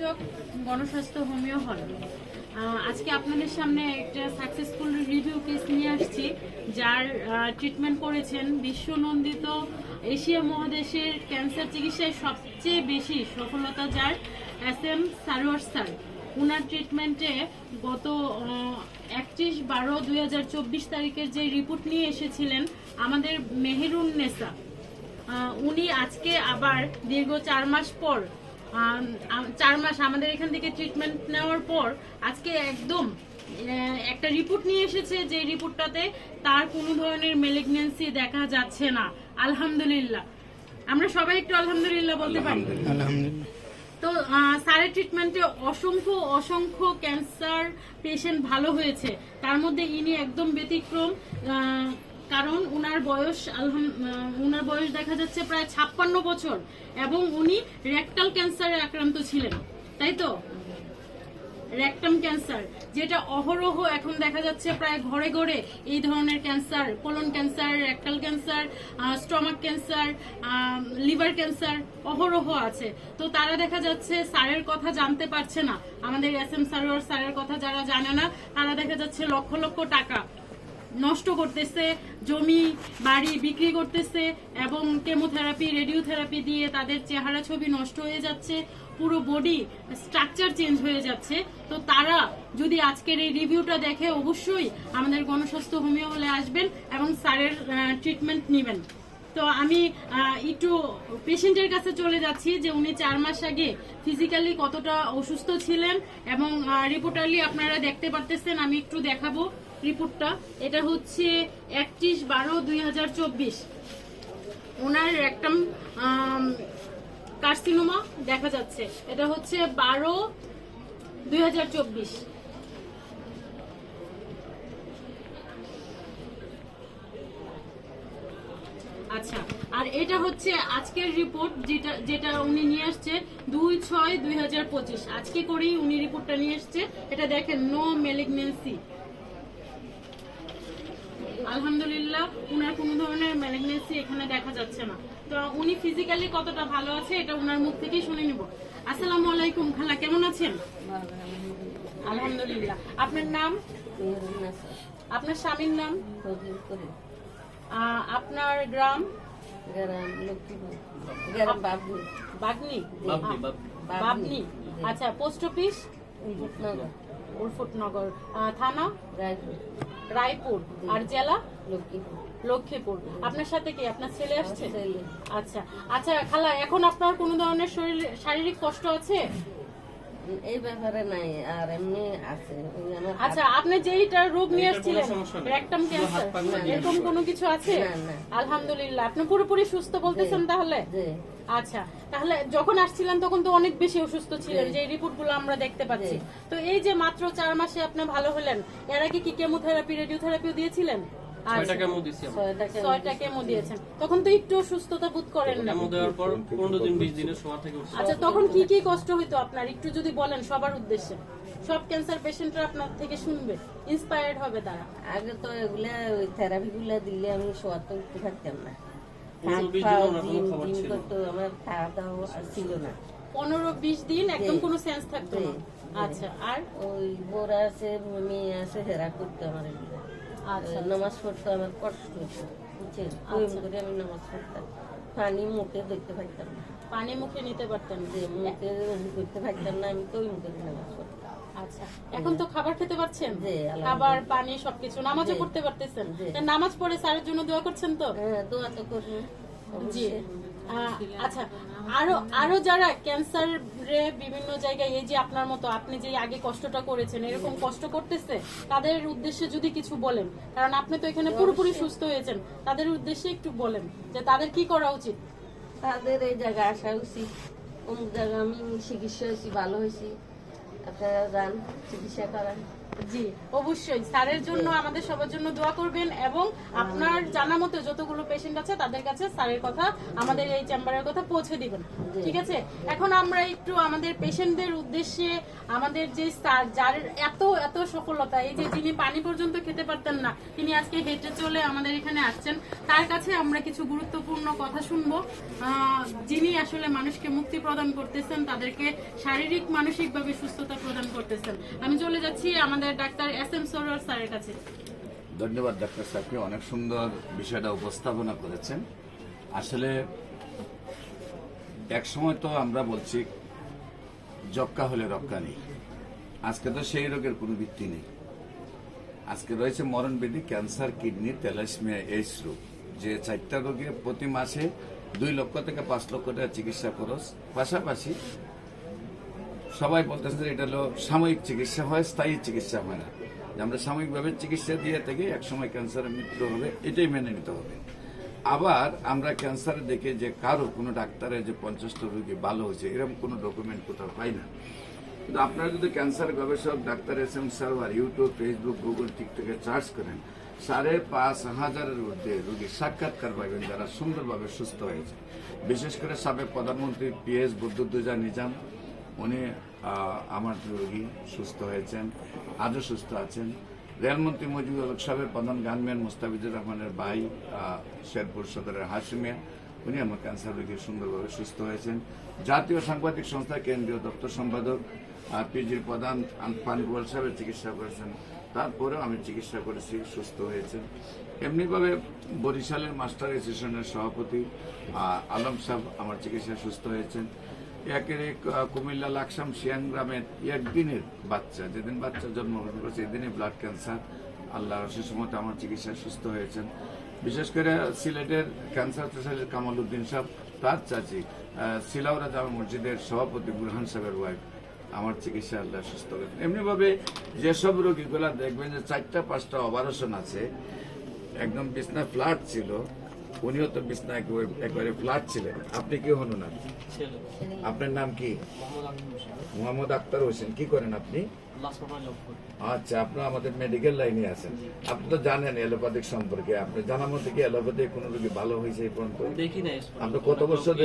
দর্শক, গণস্বাস্থ্য হোমিও হল আজকে আপনাদের সামনে একটা সাকসেসফুল রিভিউ কেস নিয়ে আসছি, যার ট্রিটমেন্ট করেছেন বিশ্বনন্দিত এশিয়া মহাদেশের ক্যান্সার চিকিৎসায় সবচেয়ে বেশি সফলতা যার SM সারোয়ার স্যার। ওনার ট্রিটমেন্টে গত 31/12/2024 তারিখের যে রিপোর্ট নিয়ে এসেছিলেন আমাদের মেহেরুন নেসা, উনি আজকে আবার দীর্ঘ 4 মাস পর 4 মাস আমাদের এখান থেকে ট্রিটমেন্ট নেওয়ার পর আজকে একদম একটা রিপোর্ট নিয়ে এসেছে, যে রিপোর্টটাতে তার কোনো ধরনের ম্যালিগন্যান্সি দেখা যাচ্ছে না। আলহামদুলিল্লাহ, আমরা সবাই একটু আলহামদুলিল্লাহ বলতে পারি। আলহামদুলিল্লাহ। তো স্যারের ট্রিটমেন্টে অসংখ্য ক্যান্সার পেশেন্ট ভালো হয়েছে, তার মধ্যে ইনি একদম ব্যতিক্রম। কারণ ওনার বয়স দেখা যাচ্ছে প্রায় 56 বছর এবং উনি রেকটাল ক্যান্সারে আক্রান্ত ছিলেন, তাই তো? রেকটাম ক্যান্সার, যেটা অহরহ এখন দেখা যাচ্ছে প্রায় ঘরে ঘরে এই ধরনের cancer, colon cancer, rectal cancer, stomach cancer, liver cancer অহরহ আছে। তো তারা দেখা যাচ্ছে স্যারের কথা জানতে পারছে না, আমাদের SM সারোয়ার স্যারের কথা যারা জানে না তারা দেখা যাচ্ছে লক্ষ লক্ষ টাকা নষ্ট করতেছে, জমি বাড়ি বিক্রি করতেছে এবং কেমোথেরাপি রেডিওথেরাপি দিয়ে তাদের চেহারা ছবি নষ্ট হয়ে যাচ্ছে, পুরো বডি স্ট্রাকচার চেঞ্জ হয়ে যাচ্ছে। তো তারা যদি আজকের এই রিভিউটা দেখে অবশ্যই আমাদের গণস্বাস্থ্য হোমিও হলে আসবেন এবং স্যারের ট্রিটমেন্ট নেবেন। তো আমি একটু পেশেন্টের কাছে চলে যাচ্ছি যে উনি 4 মাস আগে ফিজিক্যালি কতটা অসুস্থ ছিলেন এবং রিপোর্টারলি আপনারা দেখতে পারতেছেন। আমি একটু দেখাবো রিপোর্টটা। এটা হচ্ছে 31/12/2024। ওনার রেকটাম কার্সিনোমা দেখা যাচ্ছে, এটা হচ্ছে 12/2024। আচ্ছা, আর এটা হচ্ছে আজকের রিপোর্ট, যেটা উনি নিয়ে আসছে 2/6/2025। আজকে করেই উনি রিপোর্টটা নিয়ে আসছে। এটা দেখেন, নো ম্যালিগন্যান্সি। আলহামদুলিল্লাহ, উনার কোনো ধরনের ম্যালিগন্যান্সি এখানে দেখা যাচ্ছে না। তো উনি ফিজিক্যালি কতটা ভালো আছে এটা উনার মুখ থেকেই শুনে নিব। আসসালামু আলাইকুম খালা, কেমন আছেন? আলহামদুলিল্লাহ। আপনার নাম? আপনার স্বামীর নাম? আপনার গ্রাম? বাগনি। বাবনি। আচ্ছা, পোস্ট অফিস? উলফুটনগর। থানা? রায়পুর। আর জেলা? লক্ষ্মীপুর। আপনার সাথে কি আপনার ছেলে আসছে? আচ্ছা আচ্ছা খালা, এখন আপনার কোনো ধরনের শারীরিক কষ্ট আছে? এই ব্যাপারে নাই, আর এমনি আছে। আচ্ছা, আপনি যেইটা রোগ নিয়ে আসছিলেন রেকটাম ক্যান্সার, এরকম কোনো কিছু আছে? আলহামদুলিল্লাহ, আপনি পুরোপুরি সুস্থ বলতেছেন তাহলে? আচ্ছা, তাহলে যখন আসছিলেন তখন তো অনেক বেশি অসুস্থ ছিলেন, যে রিপোর্টগুলো আমরা দেখতে পাচ্ছি। তো এই যে মাত্র 4 মাসে আপনি ভালো হলেন, এর আগে কি কেমোথেরাপি রেডিওথেরাপিও দিয়েছিলেন? 6টা কেমো দিয়েছি। 6টা কেমো দিয়েছেন, তখন তো একটু সুস্থতা বোধ করেন না? কেমো দেওয়ার পর 15 দিন 20 দিনের শোয়া থেকে উঠছে। আচ্ছা, তখন কি কি কষ্ট হইতো আপনার একটু যদি বলেন সবার উদ্দেশ্যে? সব ক্যান্সার পেশেন্টরা আপনার থেকে শুনবে, ইন্সপায়ার্ড হবে তারা। আগে তো এগুলা ওই থেরাপি গুলা দিলে আমি শোয়া তো উঠতে পারতাম না, আমার খাওয়া দাওয়া ছিল না। 15-20 দিন একদম কোনো সেন্স থাকতো না। আচ্ছা, আর ওই বোরা আছে, মেয়ে আছে, হেরা করতো আমার এগুলো। আচ্ছা, নামাজ পড়তো আমার কষ্ট হতো, বুঝছেন? করে আমি নামাজ পড়তাম, পানি মুখে দেখতে পারতাম না, পানি মুখে নিতে পারতেন, যে মুখে করতে পারতাম না, আমি তো ওই মুখে নামাজ পড়তাম। আচ্ছা, এখন তো খাবার খেতে পারছেন, খাবার পানি সবকিছু, নামাজও পড়তে পারতেছেন। নামাজ পড়ে স্যারের জন্য দোয়া করছেন তো? হ্যাঁ, দোয়া তো করি। জি। আচ্ছা, আরো যারা ক্যান্সারে বিভিন্ন জায়গায় এই যে আপনার মতো আপনি যে আগে কষ্টটা করেছেন, এরকম কষ্ট করতেছে, তাদের উদ্দেশ্যে যদি কিছু বলেন, কারণ আপনি তো এখানে পুরোপুরি সুস্থ হয়েছেন, তাদের উদ্দেশ্যে একটু বলেন যে তাদের কি করা উচিত। তাদের এই জায়গায় আসা উচিত, অমুক জায়গায় আমি চিকিৎসা হয়েছি, ভালো হয়েছি, আপনারা যান, চিকিৎসা করান। জি অবশ্যই স্যারের জন্য আমাদের সবার জন্য দোয়া করবেন এবং আপনার জানা মতো যতগুলো পেশেন্ট আছে তাদের কাছে স্যারের কথা আমাদের এই চেম্বারের কথা পৌঁছে দিবেন, ঠিক আছে? এখন আমরা একটু আমাদের পেশেন্টদের উদ্দেশ্যে আমাদের যে স্যার যার এত এত সফলতা, এই যে যিনি পানি পর্যন্ত খেতে পারতেন না তিনি আজকে হেঁটে চলে আমাদের এখানে আসছেন, তার কাছে আমরা কিছু গুরুত্বপূর্ণ কথা শুনবো। যিনি আসলে মানুষকে মুক্তি প্রদান করতেছেন, তাদেরকে শারীরিক মানসিকভাবে সুস্থতা প্রদান করতেছেন। আমি চলে যাচ্ছি আমাদের ডাক্তার SM সরোয়ার স্যারের কাছে। ধন্যবাদ ডাক্তার সাহেবকে, অনেক সুন্দর বিষয়টা উপস্থাপনা করেছেন। আসলে এক সময় তো আমরা বলছি যক্কা হলে রক্ষা নেই, আজকে তো সেই রোগের কোনো ভিত্তি নেই। আজকে রয়েছে মরণব্যাধি, ক্যান্সার, কিডনি, থ্যালাসেমিয়া, এইডস রোগ, যে 4টা রোগে প্রতি মাসে 2 লক্ষ থেকে 5 লক্ষ টাকা চিকিৎসা খরচ। পাশাপাশি সবাই বলতেছে এটা হলো সাময়িক চিকিৎসা হয়, স্থায়ী চিকিৎসা হয় না। যে আমরা সাময়িকভাবে চিকিৎসা দিয়ে থেকে একসময় ক্যান্সারের মৃত্যু হবে, এটাই মেনে নিতে হবে। আবার আমরা ক্যান্সারে দেখে যে কারো কোনো ডাক্তারের যে 50টা রোগী ভালো হয়েছে এরকম কোনো ডকুমেন্ট কোথাও পাই না। কিন্তু আপনারা যদি ক্যান্সার গবেষক doctor SM Sarwar YouTube, Facebook, Google, টিকটকে সার্চ করেন, 5,500-এর ঊর্ধ্বে রোগীর সাক্ষাৎকার পাবেন যারা সুন্দরভাবে সুস্থ হয়েছে। বিশেষ করে সাবেক প্রধানমন্ত্রী PS বদরুদ্দোজা নিজাম, উনি আমার রোগী, সুস্থ হয়েছেন, আজও সুস্থ আছেন। রেলমন্ত্রী মুজিবুর হক সাহেবের প্রধান গানম্যান মুস্তাফিজুর রহমানের ভাই শেরপুর সদরের হাসিমিয়া, উনি আমার ক্যান্সার রোগী সুন্দরভাবে সুস্থ হয়েছেন। জাতীয় সাংবাদিক সংস্থা কেন্দ্রীয় দপ্তর সম্পাদক পিজির প্রধান পানগুয়াল সাহেবের চিকিৎসা করেছেন, তারপরেও আমি চিকিৎসা করেছি, সুস্থ হয়েছেন। এমনিভাবে বরিশালের মাস্টার অ্যাসোসিয়েশনের সভাপতি আলম সাহেব আমার চিকিৎসা সুস্থ হয়েছেন। একের কুমিল্লা লাকসাম শিয়াং গ্রামের একদিনের বাচ্চা, যেদিন বাচ্চা জন্মগ্রহণ করেছে এদিনই ব্লাড ক্যান্সার, আল্লাহ সুসমতে আমার চিকিৎসা সুস্থ হয়েছেন। বিশেষ করে সিলেটের ক্যান্সার স্পেশালিস্ট কামাল উদ্দিন সাহেব, তার চাচি সিলাউরা জামা মসজিদের সভাপতি বুরহান সাহেবের ওয়াইফ, আমার চিকিৎসা আল্লাহ সুস্থ হয়েছেন। এমনিভাবে যেসব রোগীগুলা দেখবেন যে 4টা-5টা অপারেশন আছে, একদম বিছনা ফ্ল্যাট ছিল, উনিও তো বিছনা একবারে ফ্ল্যাট ছিলেন। আপনি কি হন না? ছেলে আপনার নাম কি? মোহাম্মদ আক্তার হোসেন। কি করেন আপনি? আচ্ছা, আপনার আমাদের মেডিকেল লাইনে আছেন। আপনি তো জানেন এলোপ্যাথিক সম্পর্কে, আপনি জানার মধ্যে কি এলোপ্যাথিক কোন রোগী ভালো হয়েছে এই পর্যন্ত? দেখি না। আপনি কত বছর ধরে